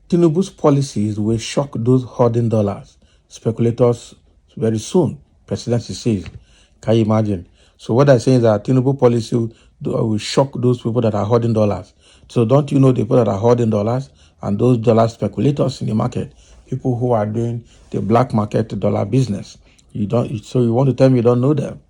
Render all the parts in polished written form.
Tinubu's policies will shock those hoarding dollars, speculators very soon, presidency says. Can you imagine? So what I'm saying is that Tinubu policy will shock those people that are hoarding dollars. So don't you know the people that are hoarding dollars and those dollar speculators in the market, people who are doing the black market dollar business? You don't. So you want to tell me you don't know them?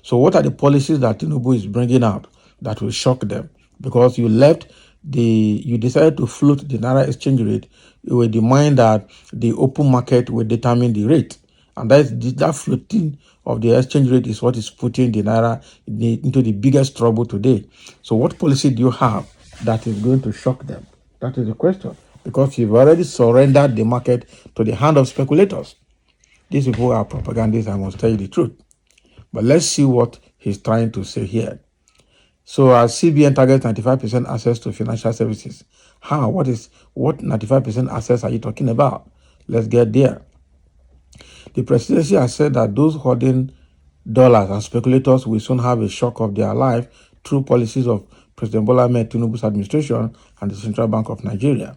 So what are the policies that Tinubu is bringing out that will shock them? Because you decided to float the Naira exchange rate with the mind that the open market will determine the rate. And that floating of the exchange rate is what is putting the Naira into the biggest trouble today. So what policy do you have that is going to shock them? That is the question. Because you've already surrendered the market to the hand of speculators. These people are propagandists, I must tell you the truth. But let's see what he's trying to say here. So as CBN targets 95% access to financial services, what 95% access are you talking about? Let's get there. The presidency has said that those hoarding dollars and speculators will soon have a shock of their life through policies of President Bola Ahmed Tinubu's administration and the Central Bank of Nigeria.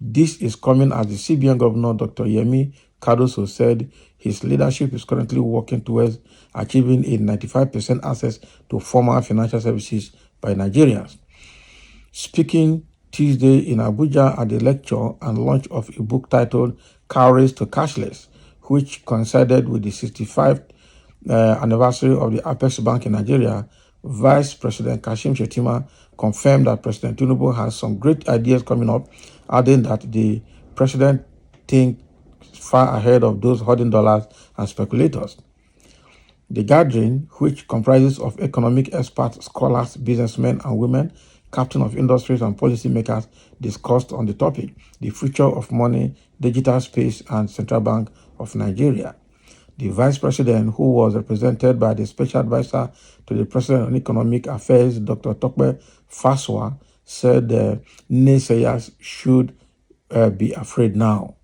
This is coming as the CBN Governor, Dr. Yemi Cardoso, said his leadership is currently working towards achieving a 95% access to formal financial services by Nigerians. Speaking Tuesday in Abuja at the lecture and launch of a book titled Cowries to Cashless, which coincided with the 65th anniversary of the Apex Bank in Nigeria, Vice President Kashim Shettima confirmed that President Tinubu has some great ideas coming up, adding that the president thinks far ahead of those hoarding dollars and speculators. The gathering, which comprises of economic experts, scholars, businessmen and women, captains of industries and policymakers, discussed on the topic, the future of money, digital space and Central Bank of Nigeria. The vice president, who was represented by the special advisor to the president on economic affairs, Dr. Tọ́pẹ́ Fásua, said naysayers should be afraid now.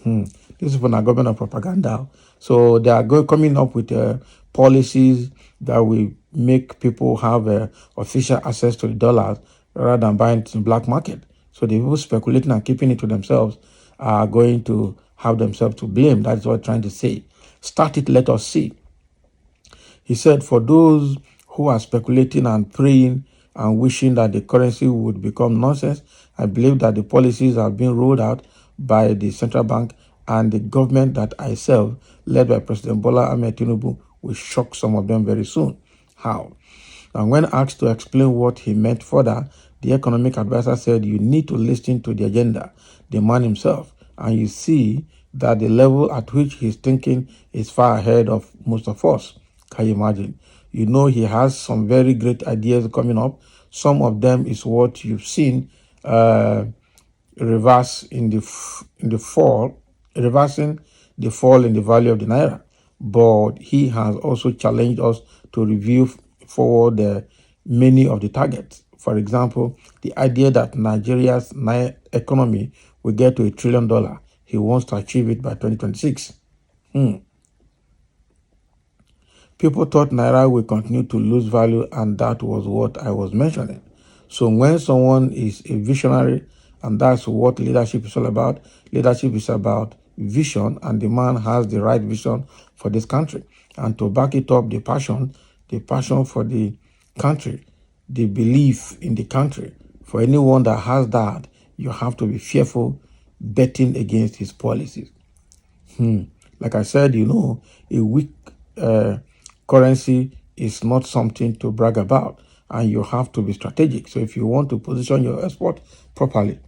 This is for the government of propaganda. So they are coming up with policies that will make people have official access to the dollars rather than buying it in the black market. So the people speculating and keeping it to themselves are going to have themselves to blame. That's what I'm trying to say. Start it, let us see. He said, for those who are speculating and praying and wishing that the currency would become nonsense, I believe that the policies have been rolled out by the central bank and the government that I serve, led by President Bola Ahmed Tinubu, will shock some of them very soon. How? And when asked to explain what he meant further, the economic advisor said, you need to listen to the agenda, the man himself, and you see that the level at which he's thinking is far ahead of most of us. Can you imagine? You know, he has some very great ideas coming up. Some of them is what you've seen reversing the fall in the value of the naira. But he has also challenged us to review forward many of the targets. For example, the idea that Nigeria's economy will get to $1 trillion. He wants to achieve it by 2026. People thought naira will continue to lose value, and that was what I was mentioning. So when someone is a visionary, and that's what leadership is all about, leadership is about vision, and the man has the right vision for this country. And to back it up, the passion for the country, the belief in the country. For anyone that has that, you have to be fearful betting against his policies. Like I said, you know, a weak currency is not something to brag about, and you have to be strategic. So if you want to position your export properly,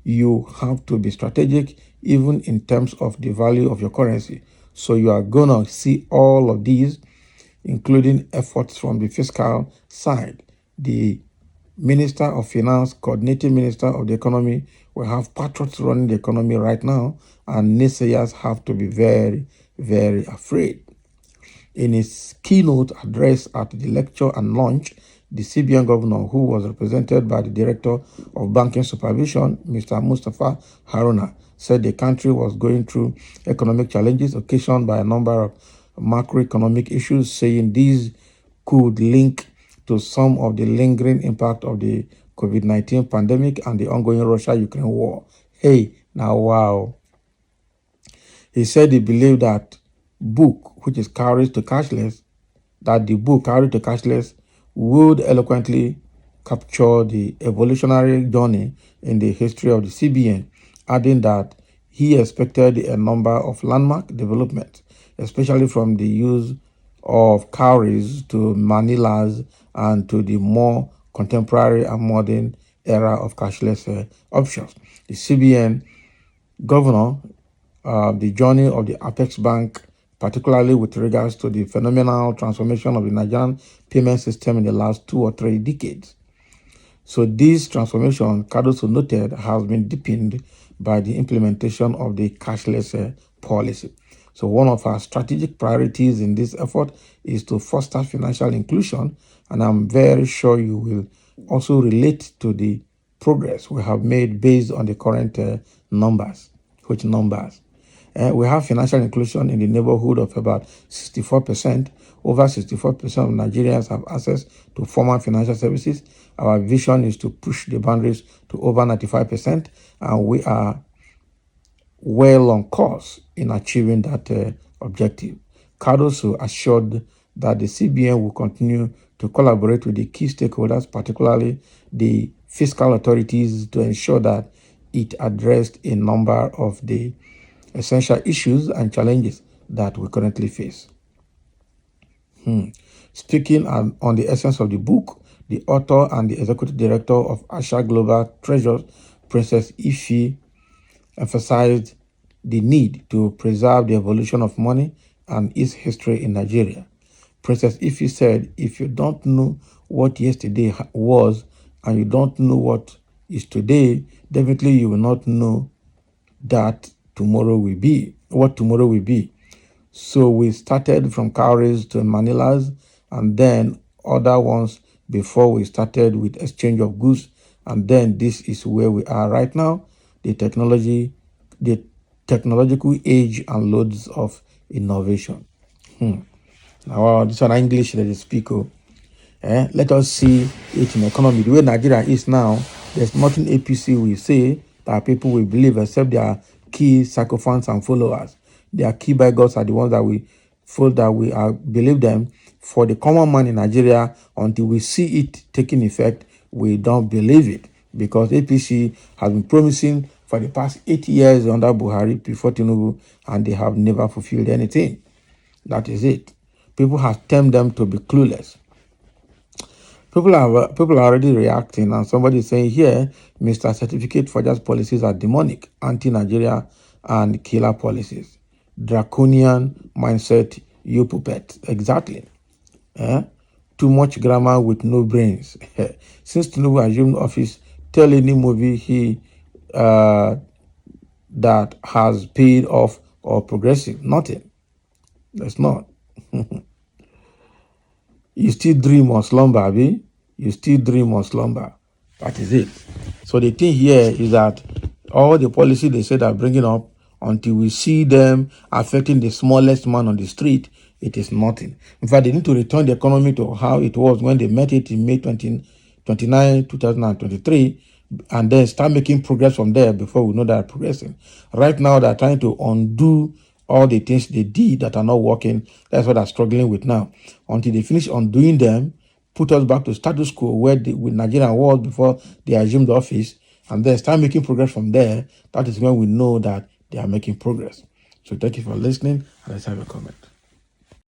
you have to be strategic even in terms of the value of your currency. So you are going to see all of these, including efforts from the fiscal side. The Minister of Finance, coordinating Minister of the Economy, will have patriots running the economy right now, and naysayers have to be very, very afraid. In his keynote address at the lecture and launch, the CBN governor, who was represented by the Director of Banking Supervision, Mr. Mustafa Haruna, said the country was going through economic challenges occasioned by a number of macroeconomic issues, saying these could link to some of the lingering impact of the COVID-19 pandemic and the ongoing Russia-Ukraine war. Hey, Now, wow. He said he believed that book, which is Cowries to Cashless, that the book Cowries to Cashless would eloquently capture the evolutionary journey in the history of the CBN, adding that he expected a number of landmark developments, especially from the use of cowries to manillas and to the more contemporary and modern era of cashless options. The CBN governor the journey of the Apex Bank, particularly with regards to the phenomenal transformation of the Nigerian payment system in the last 2 or 3 decades. So this transformation, Cardoso noted, has been deepened by the implementation of the cashless policy. So one of our strategic priorities in this effort is to foster financial inclusion, and I'm very sure you will also relate to the progress we have made based on the current numbers. Which numbers? We have financial inclusion in the neighborhood of about 64%. Over 64% of Nigerians have access to formal financial services. Our vision is to push the boundaries to over 95%, and we are well on course in achieving that objective. Cardoso assured that the CBN will continue to collaborate with the key stakeholders, particularly the fiscal authorities, to ensure that it addressed a number of the essential issues and challenges that we currently face. Speaking on the essence of the book, the author and the executive director of Asha Global Treasures, Princess Ife, emphasized the need to preserve the evolution of money and its history in Nigeria. Princess Ife said, if you don't know what yesterday was and you don't know what is today, definitely you will not know that tomorrow will be, what tomorrow will be. So we started from cowries to manillas and then other ones before we started with exchange of goods. And then this is where we are right now. The technological age and loads of innovation. Now, this one English that they speak. Let us see it in economy. The way Nigeria is now, there's nothing APC will say that people will believe except their key sycophants and followers. Their key beggars are the ones that we feel that we believe them. For the common man in Nigeria, until we see it taking effect, we don't believe it, because APC has been promising for the past 8 years under Buhari before Tinubu, and they have never fulfilled anything. That is it. People have termed them to be clueless. People are already reacting, and somebody is saying here, Mr. Certificate Forgers policies are demonic, anti-Nigeria, and killer policies. Draconian mindset, you puppet. Exactly. Too much grammar with no brains. Since Tinubu assumed office, tell any movie he that has paid off or progressive. Nothing. That's not. You still dream or slumber, abi? You still dream or slumber. That is it. So the thing here is that all the policy they said are bringing up, until we see them affecting the smallest man on the street, it is nothing. In fact, they need to return the economy to how it was when they met it in May 29, 2023, and then start making progress from there before we know they're progressing. Right now, they're trying to undo all the things they did that are not working. That's what they're struggling with now. Until they finish undoing them, put us back to status quo where Nigeria was before they assumed office, and then start making progress from there. That is when we know that they are making progress. So thank you for listening, and let's have a comment.